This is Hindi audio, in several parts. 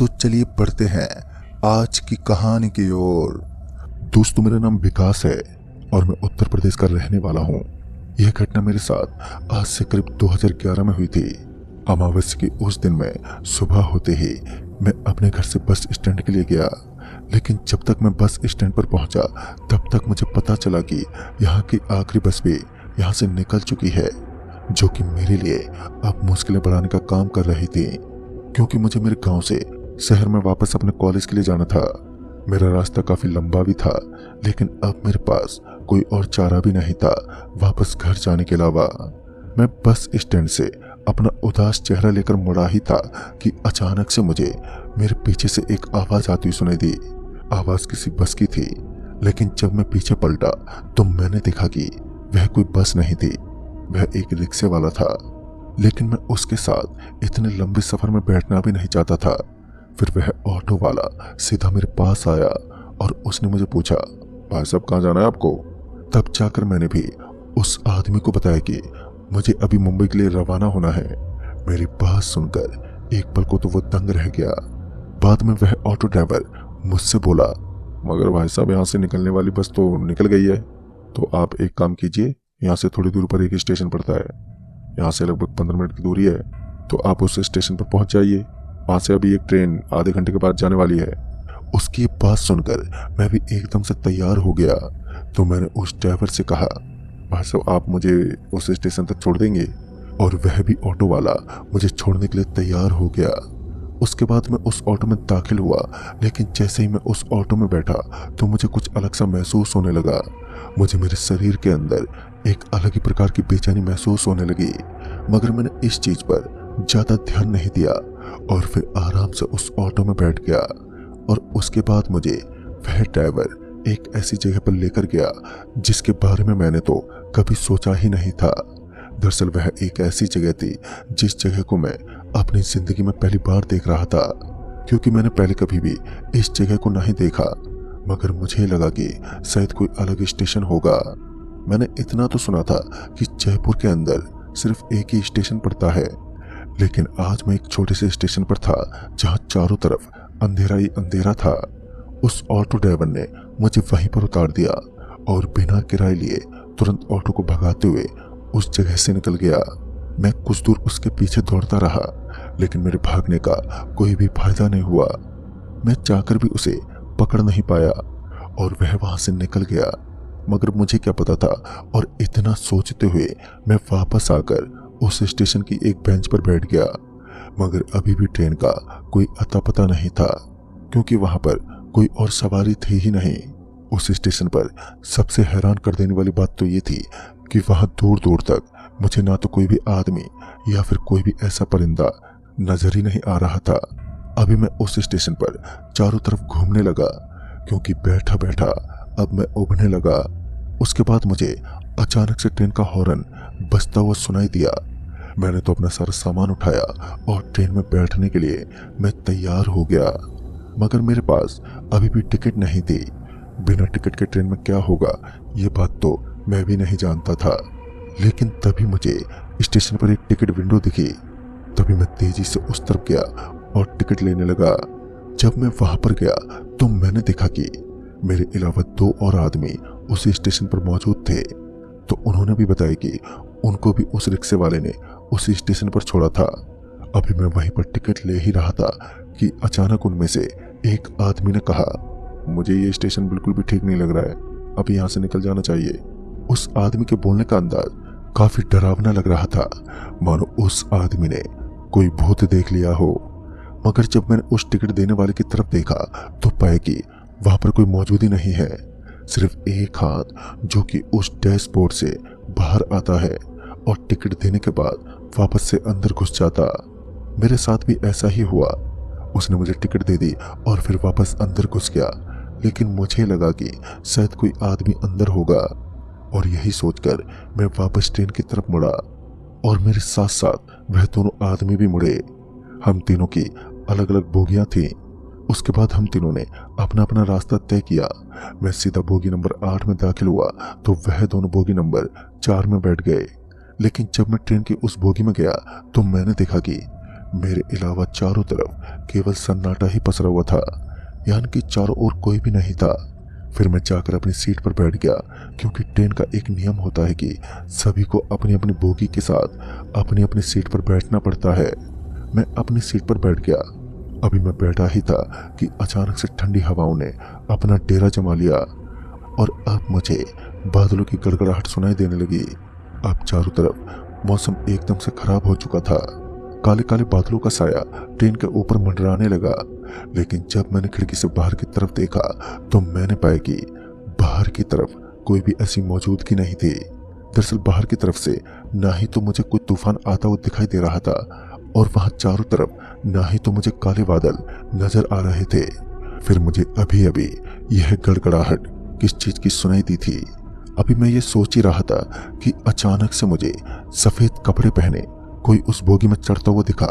तो चलिए बढ़ते हैं आज की कहानी की ओर। दोस्तों, मेरा नाम विकास है और मैं उत्तर प्रदेश का रहने वाला हूँ। यह घटना मेरे साथ आज से करीब 2011 में हुई थी। अमावस्या की उस दिन में सुबह होते ही मैं अपने घर से बस स्टैंड के लिए गया, लेकिन जब तक मैं बस स्टैंड पर पहुंचा तब तक मुझे पता चला कि यहाँ की आखिरी बस भी यहाँ से निकल चुकी है, जो कि मेरे लिए अब मुश्किलें बढ़ाने का काम कर रही थी, क्योंकि मुझे मेरे गांव से शहर में वापस अपने कॉलेज के लिए जाना था। मेरा रास्ता काफी लंबा भी था, लेकिन अब मेरे पास कोई और चारा भी नहीं था वापस घर जाने के अलावा। मैं बस स्टैंड से अपना उदास चेहरा लेकर मुड़ा ही था कि अचानक से मुझे मेरे पीछे से एक आवाज आती हुई सुनाई दी। आवाज किसी बस की थी, लेकिन जब मैं पीछे पलटा तो मैंने देखा कि वह कोई बस नहीं थी, वह एक रिक्शे वाला था। लेकिन मैं उसके साथ इतने लंबे सफर में बैठना भी नहीं चाहता था। फिर वह ऑटो वाला सीधा मेरे पास आया और उसने मुझे पूछा, भाई साहब कहाँ जाना है आपको? तब जाकर मैंने भी उस आदमी को बताया कि मुझे अभी मुंबई के लिए रवाना होना है। मेरी बात सुनकर एक पल को तो वो दंग रह गया। बाद में वह ऑटो ड्राइवर मुझसे बोला, मगर भाई साहब यहाँ से निकलने वाली बस तो निकल गई है, तो आप एक काम कीजिए, यहाँ से थोड़ी दूर पर एक स्टेशन पड़ता है, यहाँ से लगभग 15 मिनट की दूरी है, तो आप उस स्टेशन पर पहुंच जाइए। वहाँ से अभी एक ट्रेन आधे घंटे के बाद जाने वाली है। उसकी बात सुनकर मैं भी एकदम से तैयार हो गया, तो मैंने उस ड्राइवर से कहा, भाई साहब आप मुझे उस स्टेशन तक छोड़ देंगे? और वह भी ऑटो वाला मुझे छोड़ने के लिए तैयार हो गया। उसके बाद मैं उस ऑटो में दाखिल हुआ, लेकिन जैसे ही मैं उस ऑटो में बैठा तो मुझे कुछ अलग सा महसूस होने लगा। मुझे मेरे शरीर के अंदर एक अलग ही प्रकार की बेचैनी महसूस होने लगी, मगर मैंने इस चीज पर ज्यादा ध्यान नहीं दिया और फिर आराम से उस ऑटो में बैठ गया। और उसके बाद मुझे वह ड्राइवर एक ऐसी जगह पर लेकर गया जिसके बारे में मैंने तो कभी सोचा ही नहीं था। दरअसल वह एक ऐसी जगह थी जिस जगह को मैं अपनी जिंदगी में पहली बार देख रहा था, क्योंकि मैंने पहले कभी भी इस जगह को नहीं देखा। मगर मुझे लगा कि शायद कोई अलग स्टेशन होगा। मैंने इतना तो सुना था कि जयपुर के अंदर सिर्फ एक ही स्टेशन पड़ता है, लेकिन आज मैं एक छोटे से स्टेशन पर था जहां चारों तरफ अंधेरा ही अंधेरा था। उस ऑटो ड्राइवर ने मुझे वहीं पर उतार दिया और बिना किराए लिए तुरंत ऑटो को भगाते हुए उस जगह से निकल गया। मैं कुछ दूर उसके पीछे दौड़ता रहा, लेकिन मेरे भागने का कोई भी फायदा नहीं हुआ। मैं चाहकर भी उसे पकड़ नहीं पाया और वह वहां से निकल गया। मगर मुझे क्या पता था, और इतना सोचते हुए मैं वापस आकर उस स्टेशन की एक बेंच पर बैठ गया। मगर अभी भी ट्रेन का कोई अता पता नहीं था, क्योंकि वहां पर कोई और सवारी थी ही नहीं। उस स्टेशन पर सबसे हैरान कर देने वाली बात तो ये थी कि वहां दूर दूर तक मुझे ना तो कोई भी आदमी या फिर कोई भी ऐसा परिंदा नजर ही नहीं आ रहा था। अभी मैं उस स्टेशन पर चारों तरफ घूमने लगा, क्योंकि बैठा बैठा अब मैं उबने लगा। उसके बाद मुझे अचानक से ट्रेन का हॉर्न बजता हुआ सुनाई दिया। मैंने तो अपना सारा सामान उठाया और ट्रेन में बैठने के लिए मैं तैयार हो गया, मगर मेरे पास अभी भी टिकट नहीं थी। बिना टिकट के ट्रेन में क्या होगा ये बात तो मैं भी नहीं जानता था। लेकिन तभी मुझे स्टेशन पर एक टिकट विंडो दिखी। तभी मैं तेजी से उस तरफ गया और टिकट लेने लगा। जब मैं वहां पर गया तो मैंने देखा कि मेरे अलावा 2 और आदमी उस स्टेशन पर मौजूद थे। तो उन्होंने भी बताया कि उनको भी उस रिक्शे वाले ने उस स्टेशन पर छोड़ा था। अभी मैं वहीं पर टिकट ले ही रहा था कि अचानक उनमें से एक आदमी ने कहा, मुझे ये स्टेशन बिल्कुल भी ठीक नहीं लग रहा है, अभी यहाँ से निकल जाना चाहिए। उस आदमी के बोलने का अंदाज काफी डरावना लग रहा था, मानो उस आदमी ने कोई भूत देख लिया हो। मगर जब मैंने उस टिकट देने वाले की तरफ देखा तो पाया कि वहां पर कोई मौजूद ही नहीं है, सिर्फ एक हाथ जो कि उस डैशबोर्ड से बाहर आता है और टिकट देने के बाद वापस से अंदर घुस जाता। मेरे साथ भी ऐसा ही हुआ। उसने मुझे टिकट दे दी और फिर वापस अंदर घुस गया, लेकिन मुझे लगा कि शायद कोई आदमी अंदर होगा, और यही सोचकर मैं वापस ट्रेन की तरफ मुड़ा और मेरे साथ साथ वह दोनों आदमी भी मुड़े। हम तीनों की अलग अलग बोगियां थीं। उसके बाद हम तीनों ने अपना अपना रास्ता तय किया। मैं सीधा बोगी नंबर 8 में दाखिल हुआ तो वह दोनों बोगी नंबर 4 में बैठ गए। लेकिन जब मैं ट्रेन की उस बोगी में गया तो मैंने देखा कि मेरे अलावा चारों तरफ केवल सन्नाटा ही पसरा हुआ था, यानी कि चारों ओर कोई भी नहीं था। फिर मैं जाकर अपनी सीट पर बैठ गया, क्योंकि ट्रेन का एक नियम होता है कि सभी को अपनी अपनी बोगी के साथ अपनी अपनी सीट पर बैठना पड़ता है। मैं अपनी सीट पर बैठ गया। अभी मैं बैठा ही था कि अचानक से ठंडी हवाओं ने अपना डेरा जमा लिया और अब मुझे बादलों की गड़गड़ाहट सुनाई देने लगी। अब चारों तरफ मौसम एकदम से खराब हो चुका था। काले काले बादलों का साया ट्रेन के ऊपर मंडराने लगा। लेकिन जब मैंने खिड़की से बाहर की तरफ देखा तो मैंने पाया कि बाहर की तरफ कोई भी ऐसी मौजूदगी नहीं थी। दरअसल बाहर की तरफ से ना ही तो मुझे कोई तूफान आता हुआ दिखाई दे रहा था और वहां चारों तरफ ना ही तो मुझे काले बादल नजर आ रहे थे। फिर मुझे अभी अभी यह गड़गड़ाहट किस चीज की सुनाई दी थी। अभी मैं ये सोच ही रहा था कि अचानक से मुझे सफेद कपड़े पहने कोई उस बोगी में चढ़ता हुआ दिखा।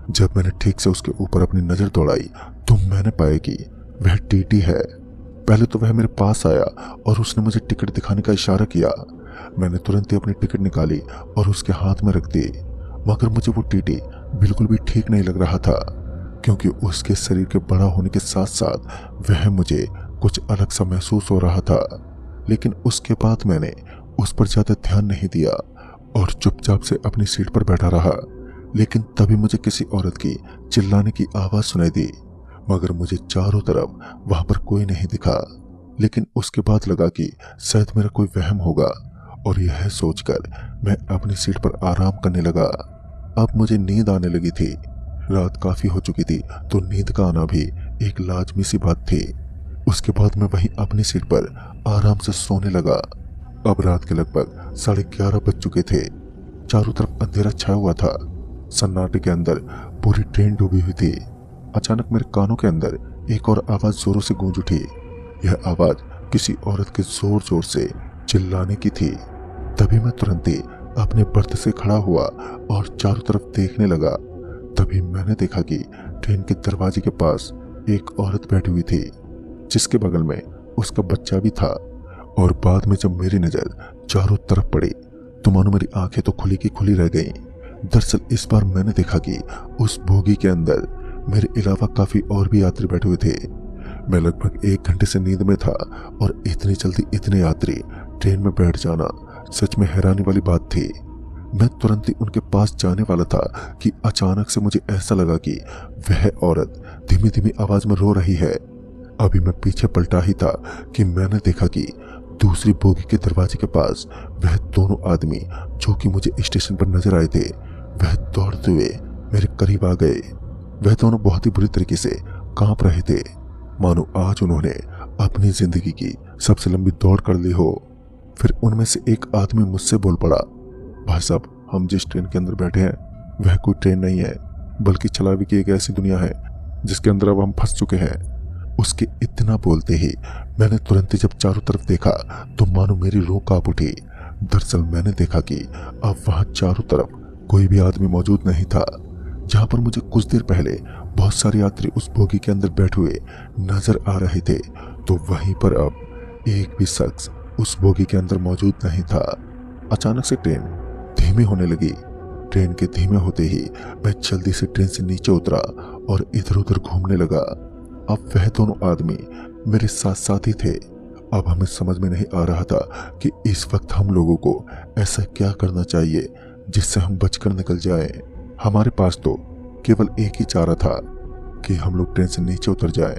जब मैंने ठीक से उसके ऊपर अपनी नजर दौड़ाई तो मैंने पाया कि वह टीटी है। पहले तो वह मेरे पास आया और उसने मुझे टिकट दिखाने का इशारा किया। मैंने तुरंत ही अपनी टिकट निकाली और उसके हाथ में रख दी, मगर मुझे वो टीटी बिल्कुल भी ठीक नहीं लग रहा था, क्योंकि उसके शरीर के बड़ा होने के साथ साथ वह मुझे कुछ अलग सा महसूस हो रहा था। लेकिन उसके बाद मैंने उस पर ज्यादा ध्यान नहीं दिया और चुपचाप से अपनी सीट पर बैठा रहा। लेकिन तभी मुझे किसी औरत की चिल्लाने की आवाज सुनाई दी, मगर मुझे चारों तरफ वहां पर कोई नहीं दिखा। लेकिन उसके बाद लगा कि शायद मेरा कोई वहम होगा और यह सोचकर मैं अपनी सीट पर आराम करने लगा। अब मुझे नींद आने लगी थी। रात काफी हो चुकी थी तो नींद का आना भी एक लाजमी सी बात थी। उसके बाद मैं वहीं अपनी सीट पर आराम से सोने लगा। अब रात के लगभग 11:30 बज चुके थे। चारों तरफ अंधेरा छाया हुआ था। सन्नाटे के अंदर पूरी ट्रेन डूबी हुई थी। अचानक मेरे कानों के अंदर एक और आवाज जोरों से गूंज उठी। यह आवाज किसी औरत के जोर जोर से चिल्लाने की थी। तभी मैं तुरंत ही अपने बर्थ से खड़ा हुआ और चारों तरफ देखने लगा। तभी मैंने देखा कि ट्रेन के दरवाजे के पास एक औरत बैठी हुई थी, जिसके बगल में उसका बच्चा भी था। और बाद में जब मेरी नजर चारों तरफ पड़ी तो मानो मेरी आंखें तो खुली की खुली रह गईं। दरअसल इस बार मैंने देखा कि उस बोगी के अंदर मेरे अलावा काफी और भी यात्री बैठे हुए थे। मैं लगभग 1 घंटे से नींद में था और इतनी जल्दी इतने यात्री ट्रेन में बैठ जाना सच में हैरानी वाली बात थी। मैं तुरंत ही उनके पास जाने वाला था कि अचानक से मुझे ऐसा लगा कि वह औरत धीमी धीमी आवाज में रो रही है। अभी मैं पीछे पलटा ही था कि मैंने देखा कि दूसरी बोगी के दरवाजे के पास वह दोनों आदमी जो कि मुझे स्टेशन पर नजर आए थे, वह दौड़ते हुए मेरे करीब आ गए। वह दोनों बहुत ही बुरी तरीके से कांप रहे थे, मानो आज उन्होंने अपनी जिंदगी की सबसे लंबी दौड़ कर ली हो। फिर उनमें से एक आदमी मुझसे बोल पड़ा, भाई साहब, हम जिस ट्रेन के अंदर बैठे हैं वह कोई ट्रेन नहीं है, बल्कि छलावी की एक ऐसी दुनिया है जिसके अंदर अब हम फंस चुके हैं। उसके इतना बोलते ही मैंने तुरंत ही जब चारों तरफ देखा तो मानो मेरी रूह कांप उठी। दरअसल मैंने देखा कि अब वहां चारों तरफ कोई भी आदमी मौजूद नहीं था। जहां पर मुझे कुछ देर पहले बहुत सारे यात्री उस बोगी के अंदर बैठे हुए नजर आ रहे थे, तो वहीं पर अब एक भी शख्स उस बोगी के अंदर मौजूद नहीं था। अचानक से ट्रेन धीमी होने लगी। ट्रेन के धीमे होते ही मैं जल्दी से ट्रेन से नीचे उतरा और इधर उधर घूमने लगा। अब वह दोनों आदमी मेरे साथ साथ ही थे। अब हमें समझ में नहीं आ रहा था कि इस वक्त हम लोगों को ऐसा क्या करना चाहिए जिससे हम बचकर निकल जाएं। हमारे पास तो केवल एक ही चारा था कि हम लोग ट्रेन से नीचे उतर जाएं।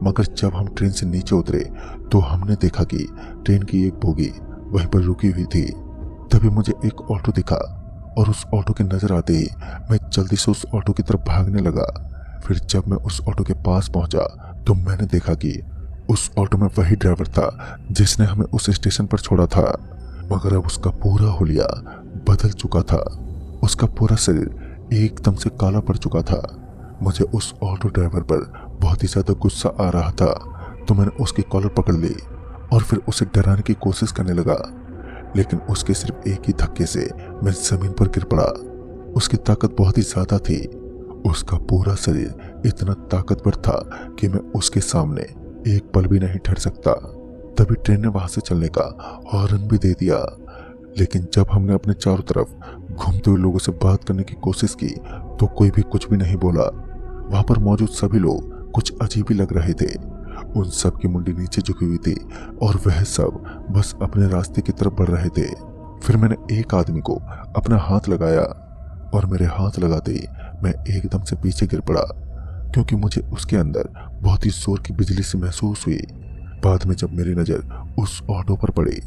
मगर जब हम ट्रेन से नीचे उतरे तो हमने देखा कि ट्रेन की एक बोगी वहीं पर रुकी हुई थी। तभी मुझे एक ऑटो दिखा और उस ऑटो के नजर आते ही मैं जल्दी से उस ऑटो की तरफ भागने लगा। फिर जब मैं उस ऑटो के पास पहुंचा तो मैंने देखा कि उस ऑटो में वही ड्राइवर था जिसने हमें उस स्टेशन पर छोड़ा था, मगर अब उसका पूरा हुलिया बदल चुका था। उसका पूरा शरीर एकदम से काला पड़ चुका था। मुझे उस ऑटो ड्राइवर पर बहुत ही ज्यादा गुस्सा आ रहा था, तो मैंने उसकी कॉलर पकड़ ली और फिर उसे डराने की कोशिश करने लगा। लेकिन उसके सिर्फ एक ही धक्के से मैं जमीन पर गिर पड़ा। उसकी ताकत बहुत ही ज्यादा थी। उसका पूरा शरीर इतना ताकतवर था कि मैं उसके सामने एक पल भी नहीं ठहर सकता। तभी ट्रेन ने वहां से चलने का हॉर्न भी दे दिया। लेकिन जब हमने अपने चारों तरफ घूमते हुए लोगों से बात करने की कोशिश की तो कोई भी कुछ भी नहीं बोला। वहां पर मौजूद सभी लोग कुछ अजीब ही लग रहे थे। उन सब की मुंडी नीचे झुकी हुई थी और वह सब बस अपने रास्ते की तरफ बढ़ रहे थे। फिर मैंने एक आदमी को अपना हाथ लगाया और मेरे हाथ लगाते ही मैं एकदम से पीछे गिर पड़ा, क्योंकि मुझे उसके अंदर बहुत ही जोर की बिजली सी महसूस हुई। बाद में जब मेरी नजर उस ऑटो पर पड़ी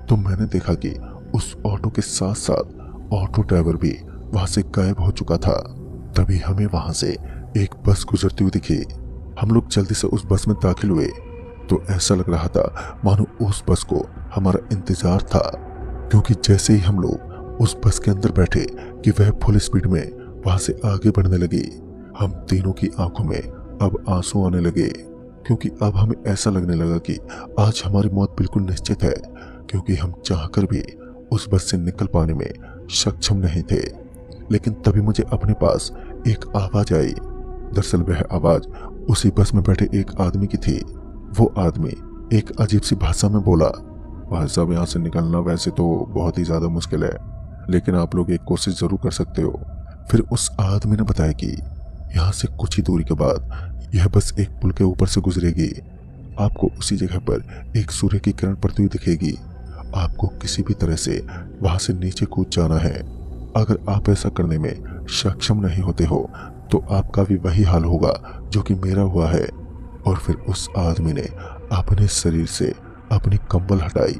तो मैंने देखा कि उस ऑटो के साथ साथ ऑटो ड्राइवर भी वहां से गायब हो चुका था। तभी हमें वहां से एक बस गुजरती हुई दिखी। हम लोग जल्दी से उस बस में दाखिल हुए तो ऐसा लग रहा था मानो उस बस को हमारा इंतजार था, क्योंकि जैसे ही हम लोग उस बस के अंदर बैठे कि वह फुल स्पीड में वहां से आगे बढ़ने लगी। हम तीनों की आंखों में अब आंसू आने लगे, क्योंकि अब हमें ऐसा लगने लगा कि आज हमारी मौत बिल्कुल निश्चित है, क्योंकि हम चाहकर भी उस बस से निकल पाने में सक्षम नहीं थे। लेकिन तभी मुझे अपने पास एक आवाज आई। दरअसल वह आवाज उसी बस में बैठे एक आदमी की थी। वो आदमी एक अजीब सी भाषा में बोला, भाई साहब यहाँ से निकलना वैसे तो बहुत ही ज्यादा मुश्किल है, लेकिन आप लोग एक कोशिश जरूर कर सकते हो। फिर उस आदमी ने बताया कि यहाँ से कुछ ही दूरी के बाद यह बस एक पुल के ऊपर से गुजरेगी। आपको उसी जगह पर एक सूर्य की किरण पड़ती हुई दिखेगी। आपको किसी भी तरह से वहां से नीचे कूद जाना है। अगर आप ऐसा करने में सक्षम नहीं होते हो तो आपका भी वही हाल होगा जो कि मेरा हुआ है। और फिर उस आदमी ने अपने शरीर से अपनी कंबल हटाई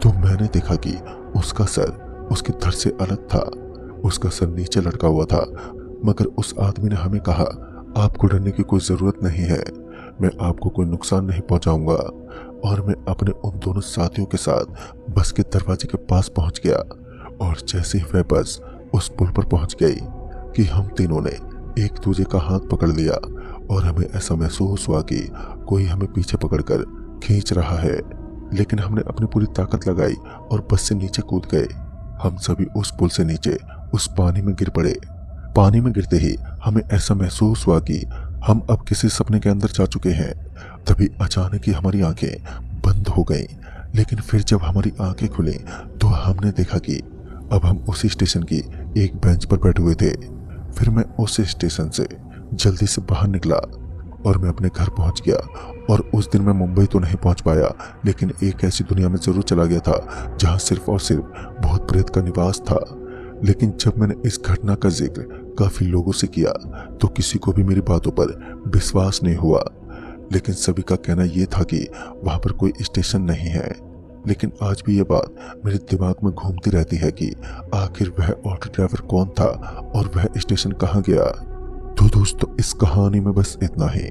तो मैंने देखा कि उसका सर उसके धड़ से अलग था। उसका सर नीचे लटका हुआ था, मगर उस आदमी ने हमें कहा, आपको डरने की कोई जरूरत नहीं है, मैं आपको कोई नुकसान नहीं पहुंचाऊंगा। और मैं अपने उन दोनों साथियों के साथ बस के दरवाजे के पास पहुंच गया। और जैसे ही वह बस उस पुल पर पहुंच गई कि हम तीनों ने एक दूसरे का हाथ पकड़ लिया और हमें ऐसा महसूस हुआ कि कोई हमें पीछे पकड़कर खींच रहा है। लेकिन हमने अपनी पूरी ताकत लगाई और बस से नीचे कूद गए। हम सभी उस पुल से नीचे उस पानी में गिर पड़े। पानी में गिरते ही हमें ऐसा महसूस हुआ कि हम अब किसी सपने के अंदर जा चुके हैं। तभी अचानक ही हमारी आंखें बंद हो गईं। लेकिन फिर जब हमारी आंखें खुली तो हमने देखा कि अब हम उसी स्टेशन की एक बेंच पर बैठे हुए थे। फिर मैं उस स्टेशन से जल्दी से बाहर निकला और मैं अपने घर पहुंच गया। और उस दिन मैं मुंबई तो नहीं पहुंच पाया, लेकिन एक ऐसी दुनिया में जरूर चला गया था जहां सिर्फ और सिर्फ भूत प्रेत का निवास था। लेकिन जब मैंने इस घटना का जिक्र काफी लोगों से किया तो किसी को भी मेरी बातों पर विश्वास नहीं हुआ। लेकिन सभी का कहना यह था कि वहां पर कोई स्टेशन नहीं है। लेकिन आज भी यह बात मेरे दिमाग में घूमती रहती है कि आखिर वह ऑटो ड्राइवर कौन था और वह स्टेशन कहाँ गया। तो दोस्तों, इस कहानी में बस इतना ही।